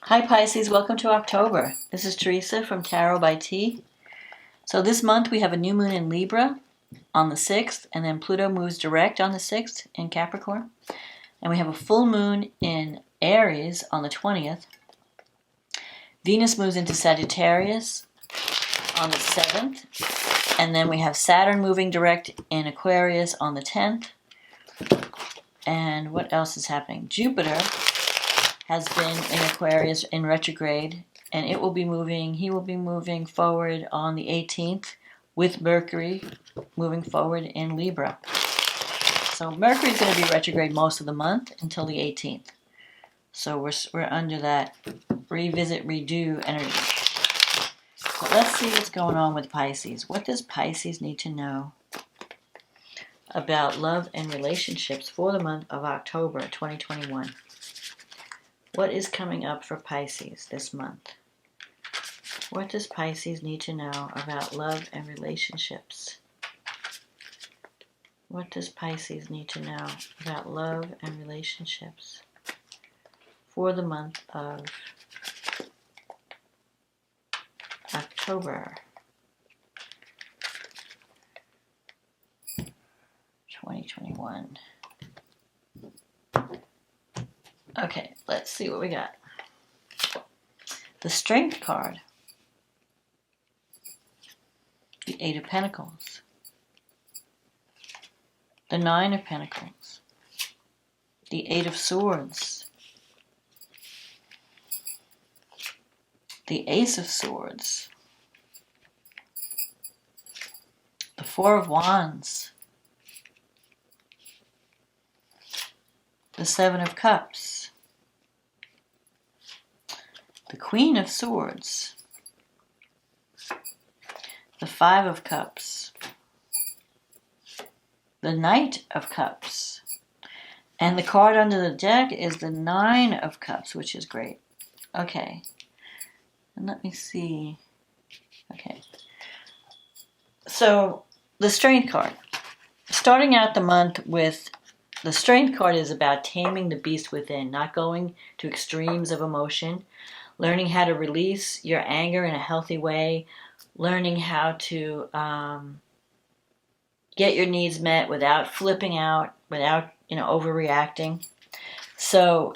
Hi Pisces, welcome to October. This is Teresa from Tarot by T. So this month we have a new moon in Libra on the 6th, and then Pluto moves direct on the 6th in Capricorn. And we have a full moon in Aries on the 20th. Venus moves into Sagittarius on the 7th. And then we have Saturn moving direct in Aquarius on the 10th. And what else is happening? Jupiter has been in Aquarius in retrograde, and he will be moving forward on the 18th with Mercury moving forward in Libra. So Mercury is going to be retrograde most of the month until the 18th. So we're under that revisit, redo energy. So let's see what's going on with Pisces. What does Pisces need to know about love and relationships for the month of October 2021? What is coming up for Pisces this month? What does Pisces need to know about love and relationships? What does Pisces need to know about love and relationships for the month of October 2021? Okay, let's see what we got. The Strength card. The Eight of Pentacles. The Nine of Pentacles. The Eight of Swords. The Ace of Swords. The Four of Wands. The Seven of Cups. The Queen of Swords. The Five of Cups. The Knight of Cups. And the card under the deck is the Nine of Cups, which is great. Okay. And let me see. Okay. So, the Strength card. Starting out the month with the Strength card is about taming the beast within, not going to extremes of emotion, learning how to release your anger in a healthy way, learning how to get your needs met without flipping out, without overreacting. So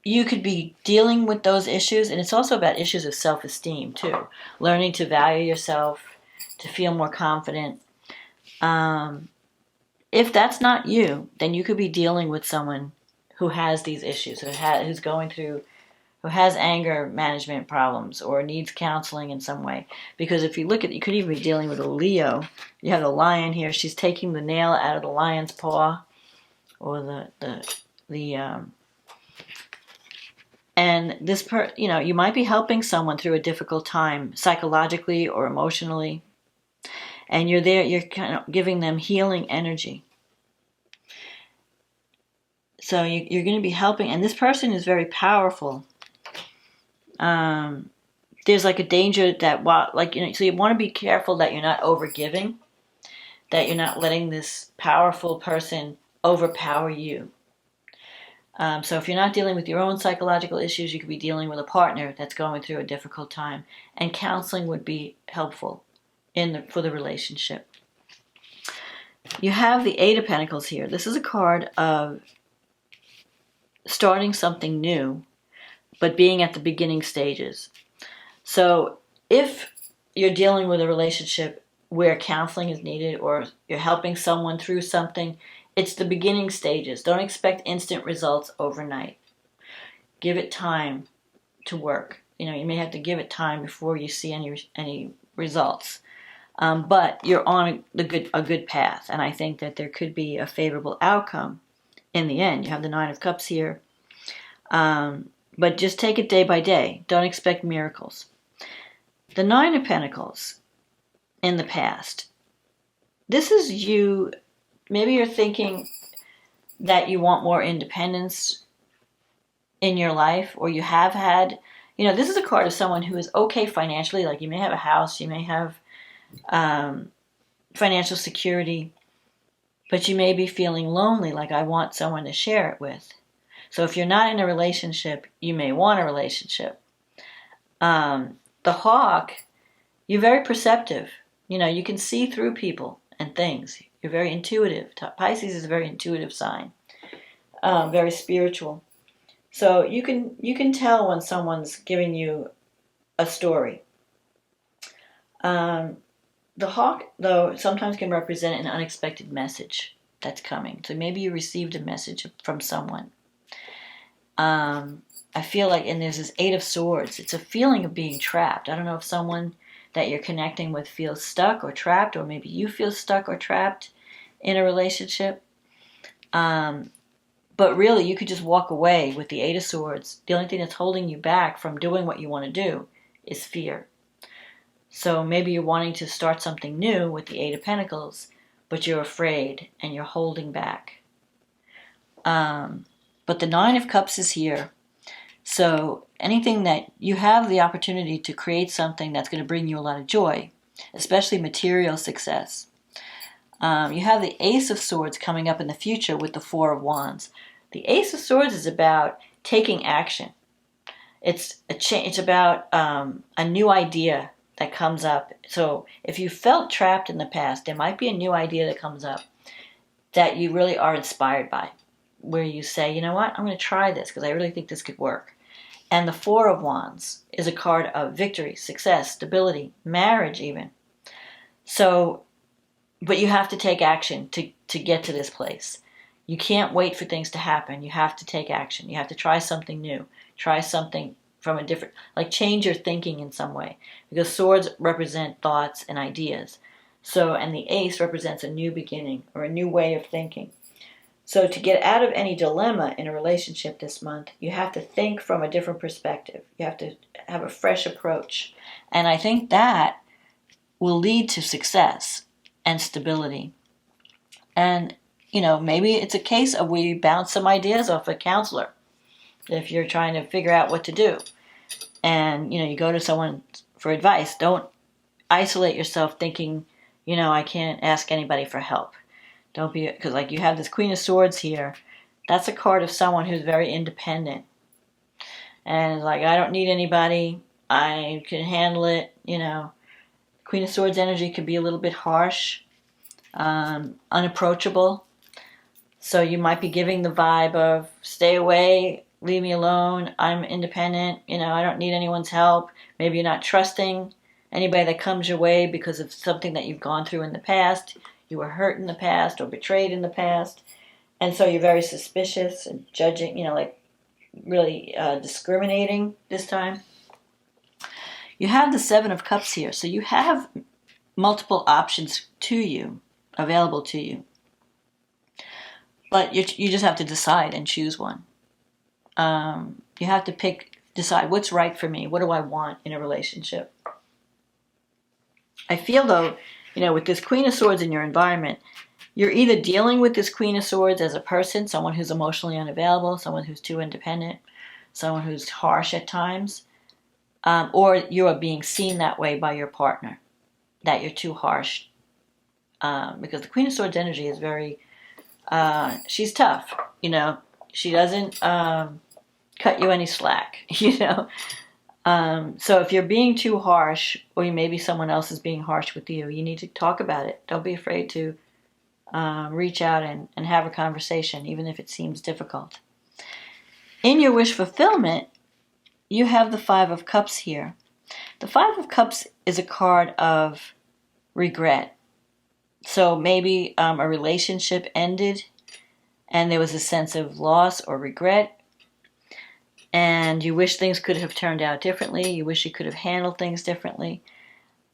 you could be dealing with those issues, and it's also about issues of self-esteem too. Learning to value yourself, to feel more confident. If that's not you, then you could be dealing with someone who has these issues, who has anger management problems or needs counseling in some way. Because if you look at, you could even be dealing with a Leo. You have the lion here. She's taking the nail out of the lion's paw, or and this you might be helping someone through a difficult time, psychologically or emotionally, and you're kind of giving them healing energy. So you're going to be helping, and this person is very powerful. There's like a danger that so you want to be careful that you're not overgiving, that you're not letting this powerful person overpower you. So if you're not dealing with your own psychological issues, you could be dealing with a partner that's going through a difficult time, and counseling would be helpful for the relationship. You have the Eight of Pentacles here. This is a card of starting something new, but being at the beginning stages. So if you're dealing with a relationship where counseling is needed, or you're helping someone through something, it's the beginning stages. Don't expect instant results overnight. Give it time to work. You may have to give it time before you see any results. But you're on a good path, and I think that there could be a favorable outcome in the end. You have the Nine of Cups here. But just take it day by day. Don't expect miracles. The Nine of Pentacles in the past. This is you. Maybe you're thinking that you want more independence in your life, or you have had. This is a card of someone who is okay financially. Like, you may have a house, you may have financial security, but you may be feeling lonely, like, I want someone to share it with. So if you're not in a relationship, you may want a relationship. The Hawk, you're very perceptive. You can see through people and things. You're very intuitive. Pisces is a very intuitive sign, very spiritual. So you can tell when someone's giving you a story. The Hawk, though, sometimes can represent an unexpected message that's coming. So maybe you received a message from someone. I feel like, and there's this Eight of Swords. It's a feeling of being trapped. I don't know if someone that you're connecting with feels stuck or trapped, or maybe you feel stuck or trapped in a relationship. But really, you could just walk away with the Eight of Swords. The only thing that's holding you back from doing what you want to do is fear. So maybe you're wanting to start something new with the Eight of Pentacles, but you're afraid and you're holding back. But the Nine of Cups is here. So anything that you have the opportunity to create something that's going to bring you a lot of joy, especially material success. You have the Ace of Swords coming up in the future with the Four of Wands. The Ace of Swords is about taking action. It's about a new idea that comes up. So if you felt trapped in the past, there might be a new idea that comes up that you really are inspired by, where you say, you know what, I'm going to try this because I really think this could work. And the Four of Wands is a card of victory, success, stability, marriage even. So, but you have to take action to get to this place. You can't wait for things to happen. You have to take action. You have to try something new. Try something from a different, like change your thinking in some way. Because swords represent thoughts and ideas. So, and the ace represents a new beginning or a new way of thinking. So to get out of any dilemma in a relationship this month, you have to think from a different perspective. You have to have a fresh approach. And I think that will lead to success and stability. And, maybe it's a case of we bounce some ideas off a counselor if you're trying to figure out what to do. And, you go to someone for advice. Don't isolate yourself thinking, I can't ask anybody for help. Don't be, because like you have this Queen of Swords here. That's a card of someone who's very independent. And like, I don't need anybody. I can handle it, Queen of Swords energy could be a little bit harsh, unapproachable. So you might be giving the vibe of stay away, leave me alone, I'm independent, I don't need anyone's help. Maybe you're not trusting anybody that comes your way because of something that you've gone through in the past. You were hurt in the past or betrayed in the past. And so you're very suspicious and judging, really discriminating this time. You have the Seven of Cups here. So you have multiple options available to you. But you just have to decide and choose one. You have to decide what's right for me. What do I want in a relationship? I feel though, with this Queen of Swords in your environment, you're either dealing with this Queen of Swords as a person, someone who's emotionally unavailable, someone who's too independent, someone who's harsh at times, or you are being seen that way by your partner, that you're too harsh. Because the Queen of Swords energy is very, she's tough, She doesn't cut you any slack, So if you're being too harsh, or maybe someone else is being harsh with you, you need to talk about it. Don't be afraid to reach out and have a conversation, even if it seems difficult. In your wish fulfillment, you have the Five of Cups here. The Five of Cups is a card of regret. So maybe a relationship ended and there was a sense of loss or regret. And you wish things could have turned out differently. You wish you could have handled things differently.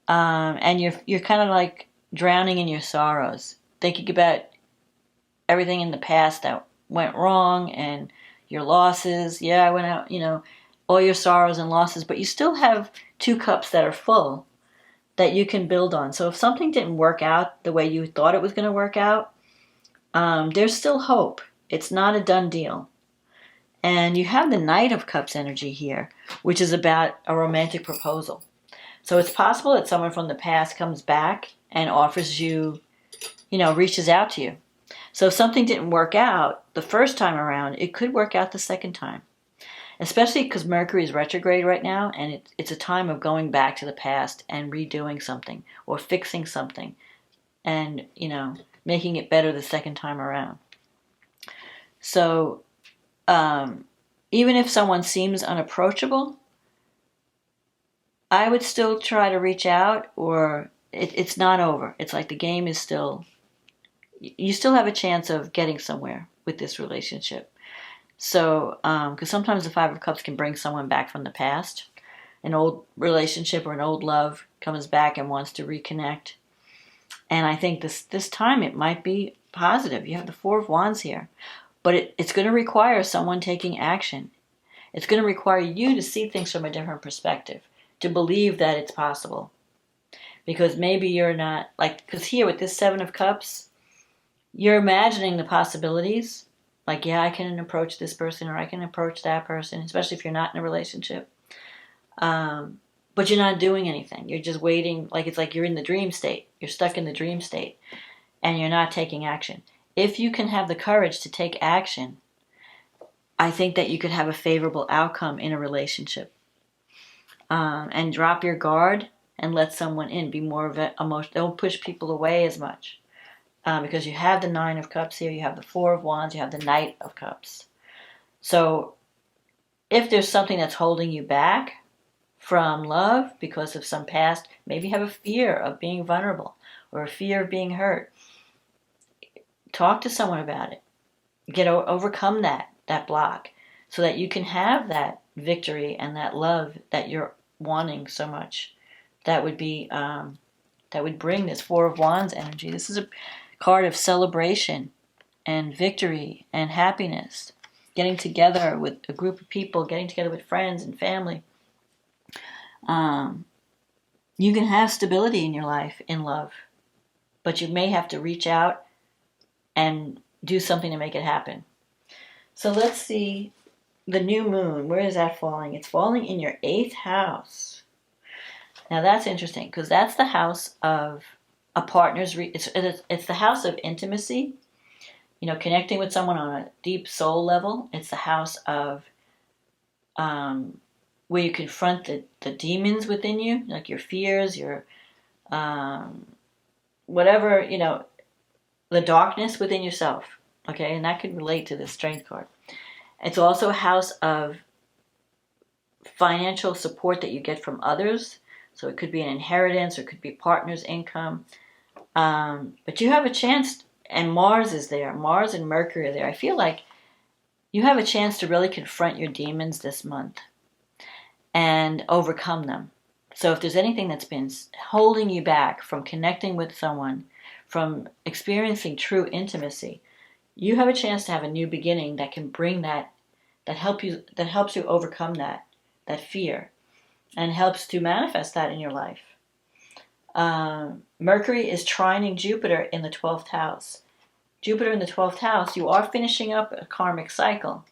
And you're kind of like drowning in your sorrows, thinking about everything in the past that went wrong and your losses. Yeah, I went out, all your sorrows and losses. But you still have two cups that are full that you can build on. So if something didn't work out the way you thought it was going to work out, there's still hope. It's not a done deal. And you have the Knight of Cups energy here, which is about a romantic proposal. So it's possible that someone from the past comes back and offers you, reaches out to you. So if something didn't work out the first time around, it could work out the second time. Especially because Mercury is retrograde right now, and it's a time of going back to the past and redoing something or fixing something and, making it better the second time around. So even if someone seems unapproachable, I would still try to reach out, or it's not over. It's like the game is still, you still have a chance of getting somewhere with this relationship. So, because sometimes the Five of Cups can bring someone back from the past. An old relationship or an old love comes back and wants to reconnect. And I think this time it might be positive. You have the Four of Wands here. But it's going to require someone taking action. It's going to require you to see things from a different perspective, to believe that it's possible. Because maybe you're not, because here with this Seven of Cups, you're imagining the possibilities. Like, yeah, I can approach this person or I can approach that person, especially if you're not in a relationship. But you're not doing anything. You're just waiting. It's like you're in the dream state. You're stuck in the dream state and you're not taking action. If you can have the courage to take action, I think that you could have a favorable outcome in a relationship. And drop your guard and let someone in. Be more of an emotion. Don't push people away as much. Because you have the Nine of Cups here, you have the Four of Wands, you have the Knight of Cups. So if there's something that's holding you back from love because of some past, maybe you have a fear of being vulnerable or a fear of being hurt, talk to someone about it. Overcome that block so that you can have that victory and that love that you're wanting so much. That would be that would bring this Four of Wands energy. This is a card of celebration and victory and happiness. Getting together with a group of people, getting together with friends and family. You can have stability in your life, in love, but you may have to reach out and do something to make it happen. So let's see the new moon. Where is that falling? It's falling in your 8th house. Now that's interesting because that's the house of a partner's. It's the house of intimacy. Connecting with someone on a deep soul level. It's the house of where you confront the demons within you, like your fears, your whatever, the darkness within yourself. Okay, and that could relate to the Strength card. It's also a house of financial support that you get from others. So it could be an inheritance or it could be partner's income. But you have a chance, and Mars is there. Mars and Mercury are there. I feel like you have a chance to really confront your demons this month and overcome them. So if there's anything that's been holding you back from connecting with someone, from experiencing true intimacy, you have a chance to have a new beginning that can bring that helps you overcome that fear and helps to manifest that in your life. Mercury is trining Jupiter in the 12th house. Jupiter in the 12th house, you are finishing up a karmic cycle,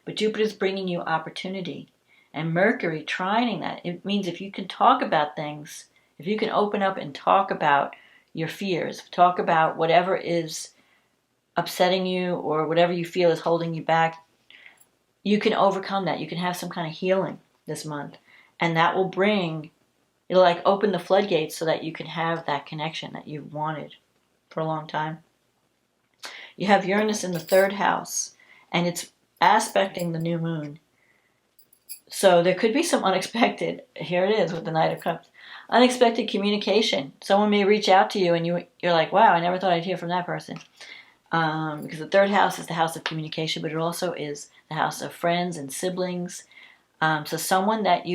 but Jupiter is bringing you opportunity. And Mercury trining that, it means if you can talk about things, if you can open up and talk about your fears, talk about whatever is upsetting you or whatever you feel is holding you back, you can overcome that. You can have some kind of healing this month. And that will it'll open the floodgates so that you can have that connection that you've wanted for a long time. You have Uranus in the 3rd house, and it's aspecting the new moon. So there could be some unexpected, here it is with the Knight of Cups, unexpected communication. Someone may reach out to you and you're like, wow, I never thought I'd hear from that person. Because the 3rd house is the house of communication, but it also is the house of friends and siblings. So someone that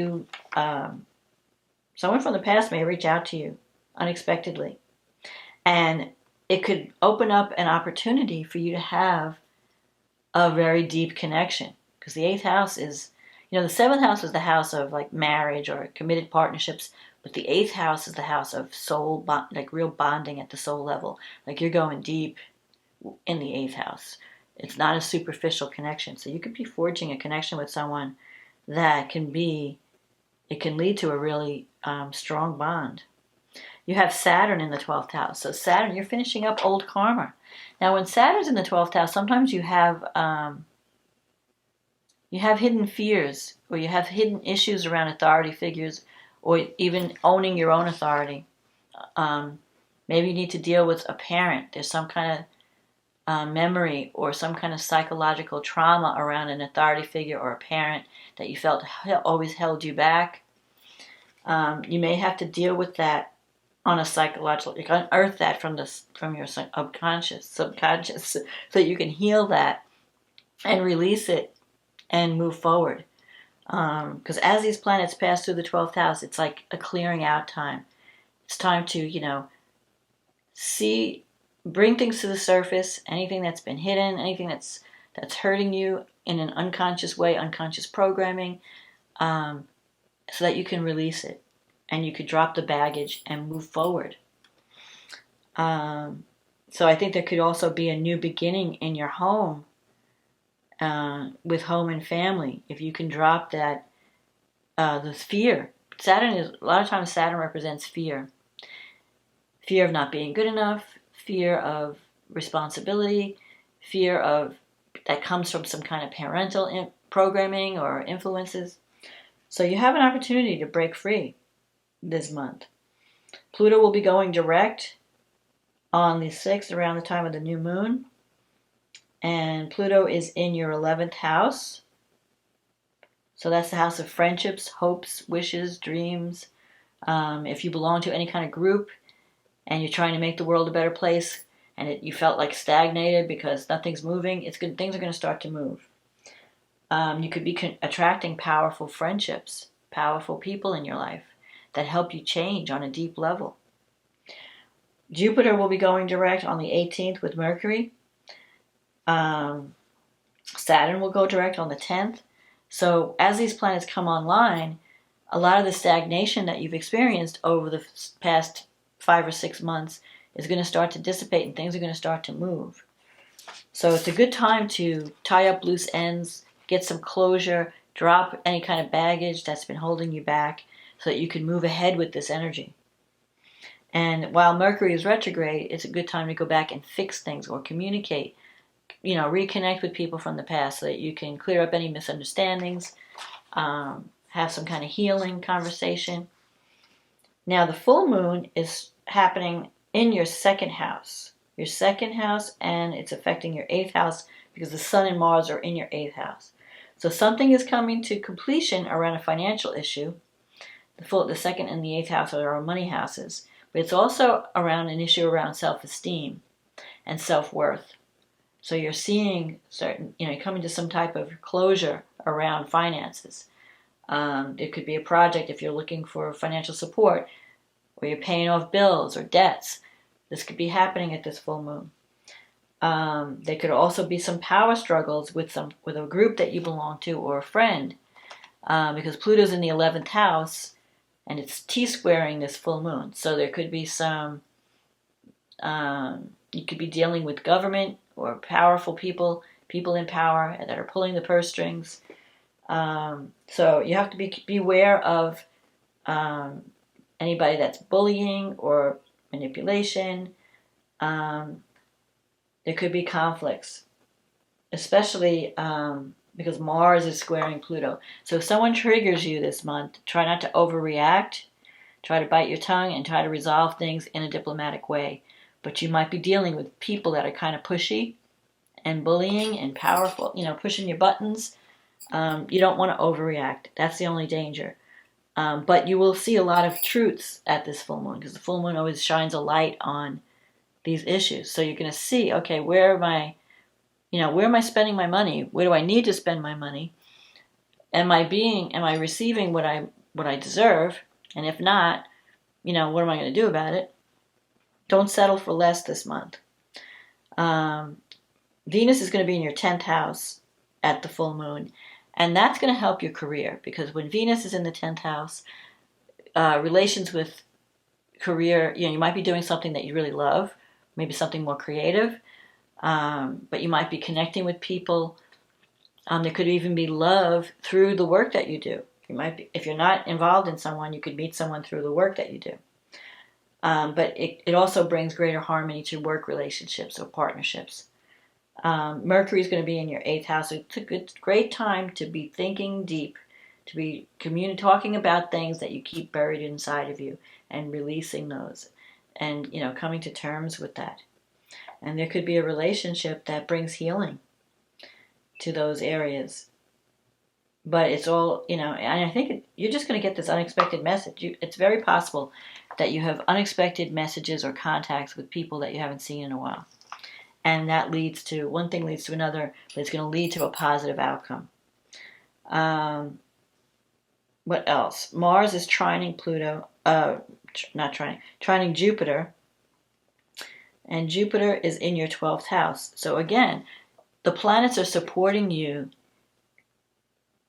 someone from the past may reach out to you unexpectedly. And it could open up an opportunity for you to have a very deep connection. Because the 8th house is, the 7th house is the house of marriage or committed partnerships. But the 8th house is the house of soul, real bonding at the soul level. You're going deep in the 8th house. It's not a superficial connection. So you could be forging a connection with someone that it can lead to a really strong bond. You have Saturn in the 12th house. So Saturn, you're finishing up old karma. Now, when Saturn's in the 12th house, sometimes you have hidden fears, or you have hidden issues around authority figures, or even owning your own authority. Maybe you need to deal with a parent. There's some kind of memory or some kind of psychological trauma around an authority figure or a parent that you felt always held you back. You may have to deal with that on a psychological, you can unearth that from your subconscious, so that you can heal that and release it and move forward. Because as these planets pass through the 12th house, it's like a clearing out time. It's time to, bring things to the surface, anything that's been hidden, anything that's hurting you in an unconscious way, unconscious programming, so that you can release it and you could drop the baggage and move forward. So I think there could also be a new beginning in your home, with home and family. If you can drop that, the fear. A lot of times Saturn represents fear. Fear of not being good enough, fear of responsibility, fear of that comes from some kind of parental programming or influences. So you have an opportunity to break free this month. Pluto will be going direct on the 6th, around the time of the new moon. And Pluto is in your 11th house. So that's the house of friendships, hopes, wishes, dreams. If you belong to any kind of group and you're trying to make the world a better place, and you felt like stagnated because nothing's moving, things are going to start to move. You could be attracting powerful friendships, powerful people in your life that help you change on a deep level. Jupiter will be going direct on the 18th with Mercury. Saturn will go direct on the 10th. So as these planets come online, a lot of the stagnation that you've experienced over the past 5 or 6 months is going to start to dissipate and things are going to start to move. So it's a good time to tie up loose ends, get some closure, drop any kind of baggage that's been holding you back so that you can move ahead with this energy. And while Mercury is retrograde, it's a good time to go back and fix things or communicate, reconnect with people from the past so that you can clear up any misunderstandings, have some kind of healing conversation. Now, the full moon is happening in your 2nd house. Your 2nd house, and it's affecting your 8th house because the Sun and Mars are in your 8th house. So something is coming to completion around a financial issue. The 2nd and the 8th house are our money houses. But it's also around an issue around self-esteem and self-worth. So you're seeing coming to some type of closure around finances. It could be a project if you're looking for financial support, or you're paying off bills or debts. This could be happening at this full moon. There could also be some power struggles with a group that you belong to or a friend, because Pluto's in the 11th house and it's T-squaring this full moon. So there could be some, you could be dealing with government or powerful people in power that are pulling the purse strings. So you have to beware of anybody that's bullying or manipulation. There could be conflicts, especially because Mars is squaring Pluto. So if someone triggers you this month, try not to overreact, try to bite your tongue, and try to resolve things in a diplomatic way. But you might be dealing with people that are kind of pushy and bullying and powerful, pushing your buttons. You don't want to overreact. That's the only danger. But you will see a lot of truths at this full moon, because the full moon always shines a light on these issues. So you're going to see, okay, where am I spending my money? Where do I need to spend my money? Am I receiving what I deserve? And if not, what am I going to do about it? Don't settle for less this month. Venus is going to be in your 10th house at the full moon. And that's going to help your career, because when Venus is in the 10th house, relations with career, you might be doing something that you really love, maybe something more creative, but you might be connecting with people. There could even be love through the work that you do. If you're not involved in someone, you could meet someone through the work that you do. But it also brings greater harmony to work relationships or partnerships. Mercury is going to be in your 8th house. It's a great time to be thinking deep, to be talking about things that you keep buried inside of you and releasing those and, coming to terms with that. And there could be a relationship that brings healing to those areas. But it's all, and I think you're just going to get this unexpected message. It's very possible that you have unexpected messages or contacts with people that you haven't seen in a while. And that leads to, one thing leads to another, but it's going to lead to a positive outcome. What else? Mars is trining Pluto, trining Jupiter. And Jupiter is in your 12th house. So again, the planets are supporting you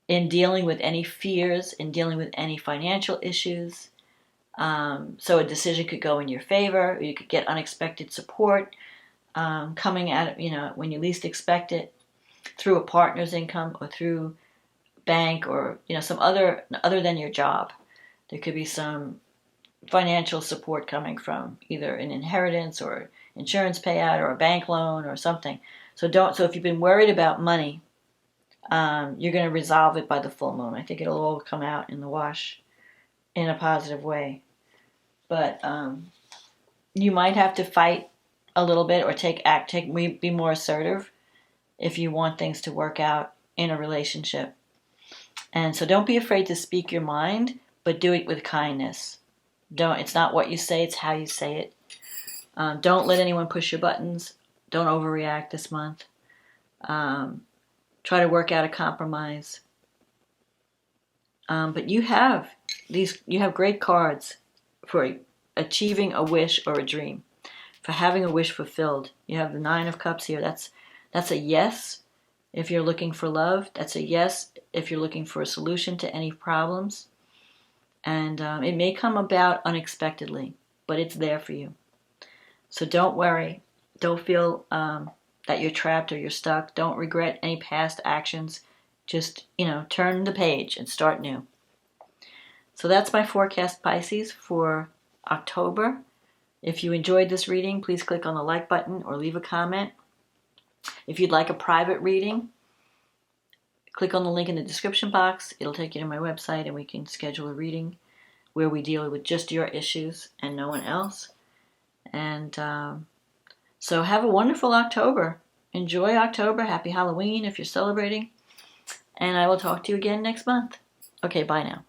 in dealing with any fears, in dealing with any financial issues. So a decision could go in your favor, or you could get unexpected support coming at it, when you least expect it, through a partner's income or through bank or, some other than your job. There could be some financial support coming from either an inheritance or insurance payout or a bank loan or something. So if you've been worried about money, you're going to resolve it by the full moon. I think it'll all come out in the wash in a positive way. But you might have to fight a little bit or be more assertive if you want things to work out in a relationship. And so don't be afraid to speak your mind, but do it with kindness. It's not what you say, it's how you say it. Don't let anyone push your buttons. Don't overreact this month. Try to work out a compromise. But you have great cards for achieving a wish or a dream, for having a wish fulfilled. You have the 9 of Cups here. That's a yes if you're looking for love. That's a yes if you're looking for a solution to any problems. And it may come about unexpectedly, but it's there for you. So don't worry. Don't feel that you're trapped or you're stuck. Don't regret any past actions. Just, turn the page and start new. So that's my forecast, Pisces, for October. If you enjoyed this reading, please click on the like button or leave a comment. If you'd like a private reading, click on the link in the description box. It'll take you to my website and we can schedule a reading where we deal with just your issues and no one else. And so have a wonderful October. Enjoy October. Happy Halloween if you're celebrating. And I will talk to you again next month. Okay, bye now.